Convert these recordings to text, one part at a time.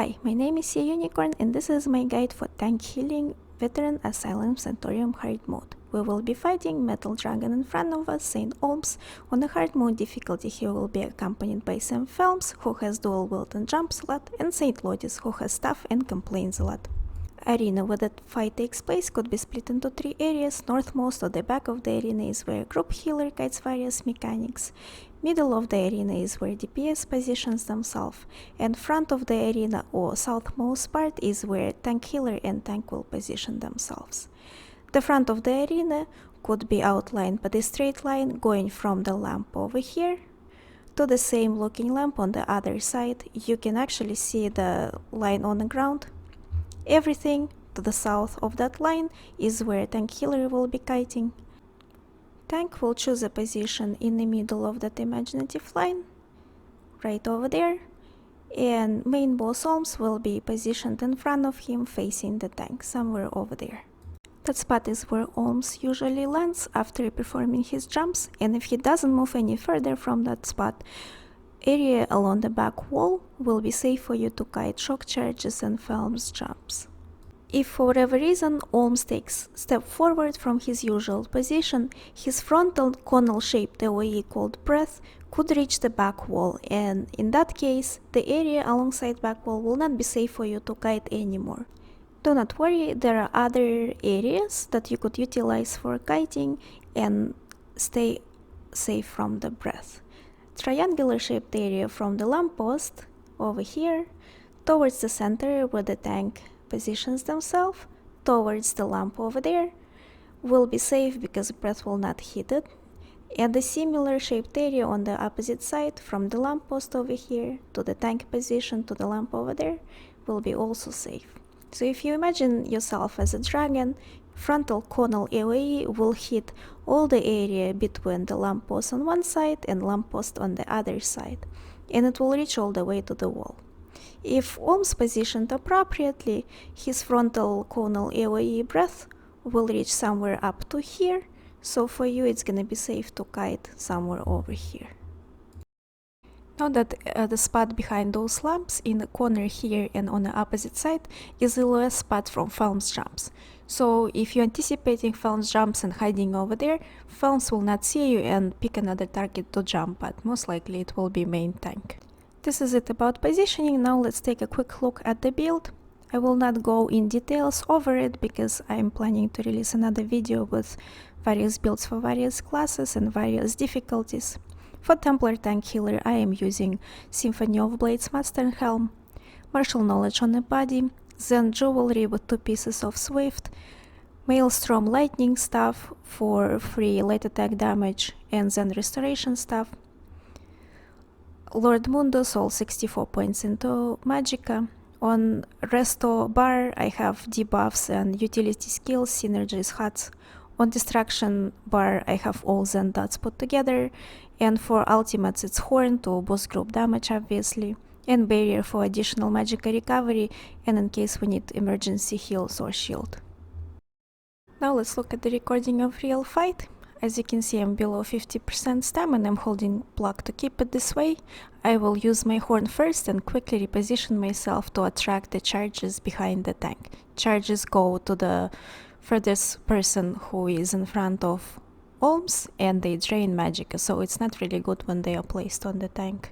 Hi, my name is Unicorn and this is my guide for tank healing Veteran Asylum Centaurium hard mode. We will be fighting Metal Dragon in front of us, St. Olms. On the hard mode difficulty he will be accompanied by Sam Phelps, who has dual wield and jumps a lot, and St. Lotus, who has stuff and complains a lot. Arena where that fight takes place could be split into 3 areas. Northmost or the back of the arena is where group healer guides various mechanics. Middle of the arena is where DPS positions themselves, and front of the arena or southmost part is where tank healer and tank will position themselves. The front of the arena could be outlined by the straight line going from the lamp over here to the same looking lamp on the other side. You can actually see the line on the ground. Everything to the south of that line is where tank healer will be kiting. Tank will choose a position in the middle of that imaginative line, right over there, and main boss Olms will be positioned in front of him facing the tank, somewhere over there. That spot is where Olms usually lands after performing his jumps, and if he doesn't move any further from that spot, area along the back wall will be safe for you to kite shock charges and Phelps jumps. If for whatever reason Olms takes a step forward from his usual position, his frontal conal-shaped AoE called Breath could reach the back wall, and in that case, the area alongside back wall will not be safe for you to kite anymore. Do not worry, there are other areas that you could utilize for kiting and stay safe from the breath. Triangular shaped area from the lamppost over here towards the center where the tank positions themselves, towards the lamp over there will be safe because breath will not hit it, and the similar shaped area on the opposite side from the lamppost over here to the tank position to the lamp over there will be also safe. So if you imagine yourself as a dragon, frontal conal AoE will hit all the area between the lamppost on one side and lamppost on the other side, and it will reach all the way to the wall. If Olms positioned appropriately, his frontal conal AoE breath will reach somewhere up to here, so for you it's gonna be safe to kite somewhere over here. Know that the spot behind those lamps in the corner here and on the opposite side is the lowest spot from Phelps jumps. So if you're anticipating Phelps jumps and hiding over there, Phelps will not see you and pick another target to jump at. Most likely it will be main tank. This is it about positioning. Now let's take a quick look at the build. I will not go in details over it because I'm planning to release another video with various builds for various classes and various difficulties. For Templar Tank Healer I am using Symphony of Blades Master Helm, Martial Knowledge on the body, Zen Jewelry with 2 pieces of Swift, Maelstrom Lightning Staff for free light attack damage and Zen Restoration Staff, Lord Mundus all 64 points into Magicka. On Resto bar I have debuffs and utility skills, synergies, huts. On Distraction bar I have all Zen dots put together, and for ultimates it's Horn to boost group damage obviously, and Barrier for additional Magicka recovery and in case we need emergency heals or shield. Now let's look at the recording of real fight. As you can see, I'm below 50% stam and I'm holding block to keep it this way. I will use my horn first and quickly reposition myself to attract the charges behind the tank. Charges go to the furthest person who is in front of Olms and they drain Magicka, so it's not really good when they are placed on the tank.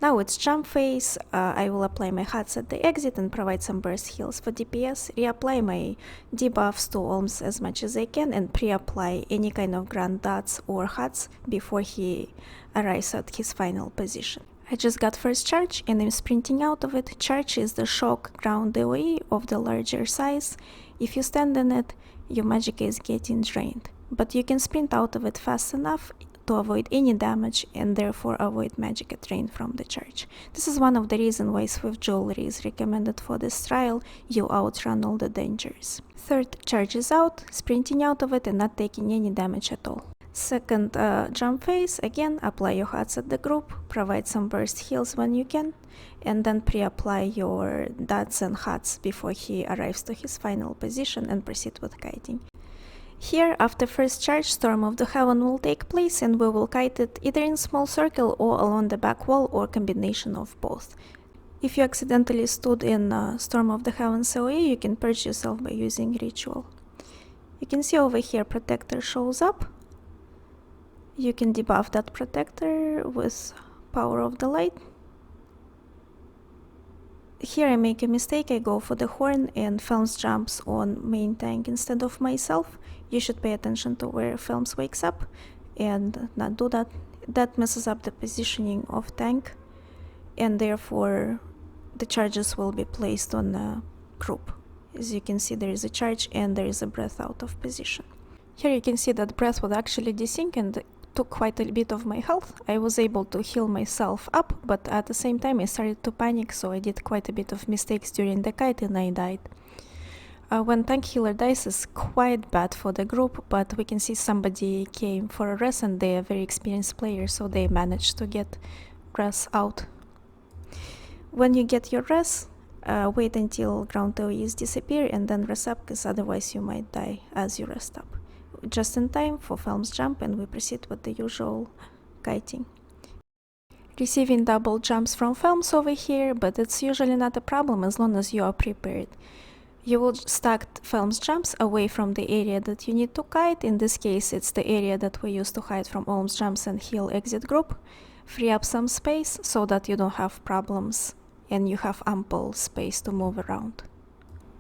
Now it's jump phase. I will apply my huts at the exit and provide some burst heals for DPS, reapply my debuffs to Olms as much as I can, and pre-apply any kind of grand dots or huts before he arrives at his final position. I just got first charge and I'm sprinting out of it. Charge is the shock ground AoE of the larger size. If you stand in it, your Magicka is getting drained, but you can sprint out of it fast enough to avoid any damage and therefore avoid Magicka drain from the charge. This is one of the reasons why Swift Jewelry is recommended for this trial. You outrun all the dangers. Third, charge is out, sprinting out of it and not taking any damage at all. Second jump phase, again apply your huts at the group, provide some burst heals when you can, and then pre-apply your dots and huts before he arrives to his final position and proceed with kiting. Here, after first charge, Storm of the Heaven will take place and we will kite it either in small circle or along the back wall or combination of both. If you accidentally stood in Storm of the Heavens OE, you can purge yourself by using Ritual. You can see over here Protector shows up. You can debuff that Protector with Power of the Light. Here I make a mistake, I go for the Horn and Films jumps on main tank instead of myself. You should pay attention to where Films wakes up and not do that. That messes up the positioning of tank, and therefore the charges will be placed on the group. As you can see, there is a charge and there is a breath out of position. Here you can see that breath was actually desync and took quite a bit of my health. I was able to heal myself up, but at the same time I started to panic, so I did quite a bit of mistakes during the kite and I died. When tank healer dies is quite bad for the group, but we can see somebody came for a res and they are very experienced players, so they managed to get res out. When you get your res, wait until ground AoEs disappear and then res up, because otherwise you might die as you rest up. Just in time for Films jump, and we proceed with the usual kiting. Receiving double jumps from Films over here, but it's usually not a problem as long as you are prepared. You will stack Films jumps away from the area that you need to kite. In this case, it's the area that we used to hide from Olms jumps and heal exit group. Free up some space so that you don't have problems and you have ample space to move around.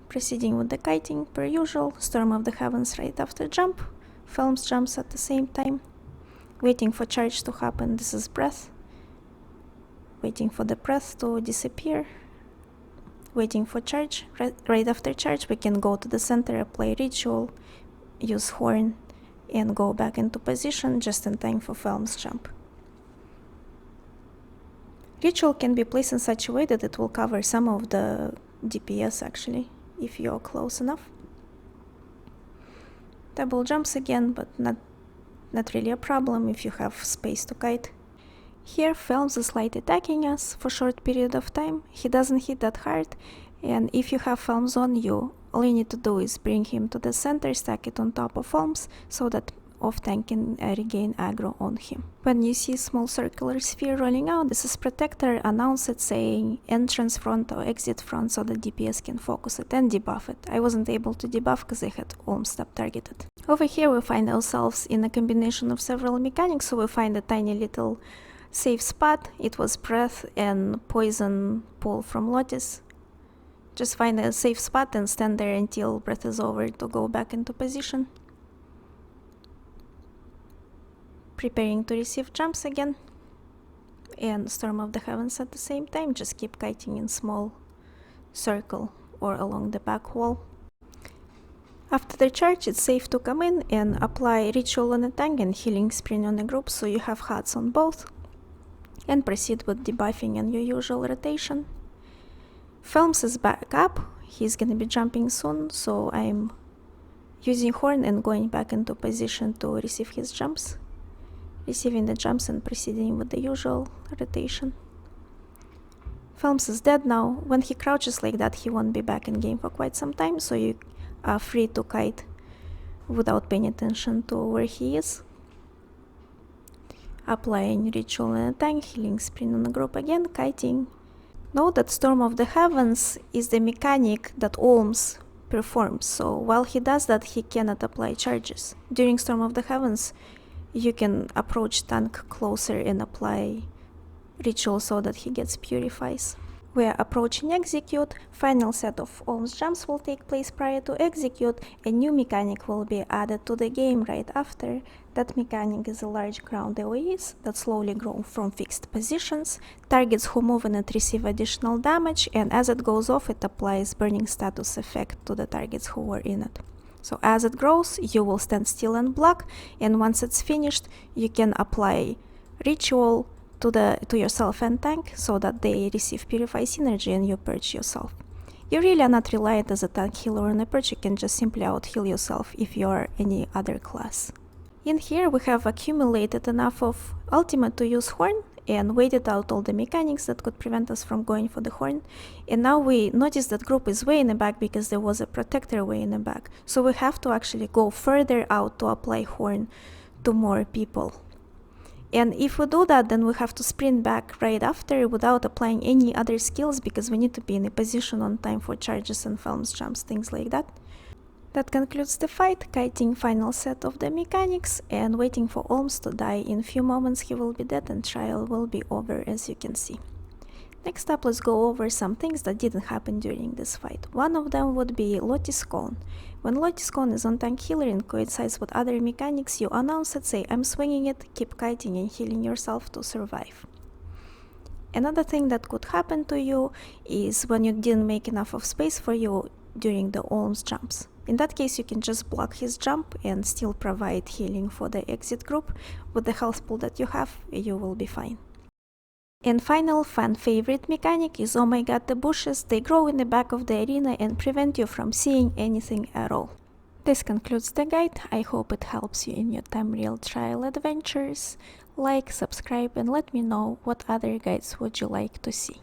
Proceeding with the kiting per usual, Storm of the Heavens right after jump, Films jumps at the same time, waiting for charge to happen, this is breath, waiting for the breath to disappear, waiting for charge, right after charge we can go to the center, apply Ritual, use Horn, and go back into position just in time for Films jump. Ritual can be placed in such a way that it will cover some of the DPS actually, if you're close enough. Double jumps again, but not really a problem if you have space to kite. Here Films is light attacking us for a short period of time. He doesn't hit that hard, and if you have Films on you, all you need to do is bring him to the center, stack it on top of Films, so that off tank can regain aggro on him. When you see small circular sphere rolling out, this is Protector, announce it saying entrance front or exit front so the DPS can focus it and debuff it. I wasn't able to debuff because I had Olm stop targeted. Over here we find ourselves in a combination of several mechanics, so we find a tiny little safe spot. It was breath and poison pull from Lotus. Just find a safe spot and stand there until breath is over to go back into position. Preparing to receive jumps again, and Storm of the Heavens at the same time. Just keep kiting in small circle or along the back wall. After the charge, it's safe to come in and apply Ritual on a tank and Healing Spring on a group, so you have HUDs on both, and proceed with debuffing and your usual rotation. Films is back up, he's gonna be jumping soon, so I'm using Horn and going back into position to receive his jumps. Receiving the jumps and proceeding with the usual rotation. Films is dead now. When he crouches like that, he won't be back in game for quite some time, so you are free to kite without paying attention to where he is. Applying Ritual and a tank, Healing Spring on the group again, kiting. Note that Storm of the Heavens is the mechanic that Olms performs, so while he does that, he cannot apply charges. During Storm of the Heavens, you can approach tank closer and apply Ritual so that he gets purifies. We are approaching execute. Final set of Olms jumps will take place prior to execute. A new mechanic will be added to the game right after. That mechanic is a large ground AoEs that slowly grow from fixed positions. Targets who move in it receive additional damage, and as it goes off, it applies burning status effect to the targets who were in it. So as it grows, you will stand still and block, and once it's finished, you can apply Ritual to yourself and tank so that they receive Purify Synergy and you purge yourself. You really are not reliant as a tank healer on a purge, you can just simply out-heal yourself if you are any other class. In here we have accumulated enough of ultimate to use Horn and waited out all the mechanics that could prevent us from going for the Horn, and now we notice that group is way in the back because there was a Protector way in the back, so we have to actually go further out to apply Horn to more people. And if we do that, then we have to sprint back right after without applying any other skills, because we need to be in a position on time for charges and Phelps jumps, things like that. That concludes the fight, kiting final set of the mechanics, and waiting for Olms to die. In few moments he will be dead and trial will be over, as you can see. Next up, let's go over some things that didn't happen during this fight. One of them would be Lotus Cone. When Lotus Cone is on tank healer and coincides with other mechanics, you announce it, say I'm swinging it, keep kiting and healing yourself to survive. Another thing that could happen to you is when you didn't make enough of space for you during the Olms jumps. In that case, you can just block his jump and still provide healing for the exit group. With the health pool that you have, you will be fine. And final fan favorite mechanic is, oh my god, the bushes. They grow in the back of the arena and prevent you from seeing anything at all. This concludes the guide. I hope it helps you in your Tamriel trial adventures. Like, subscribe, and let me know what other guides would you like to see.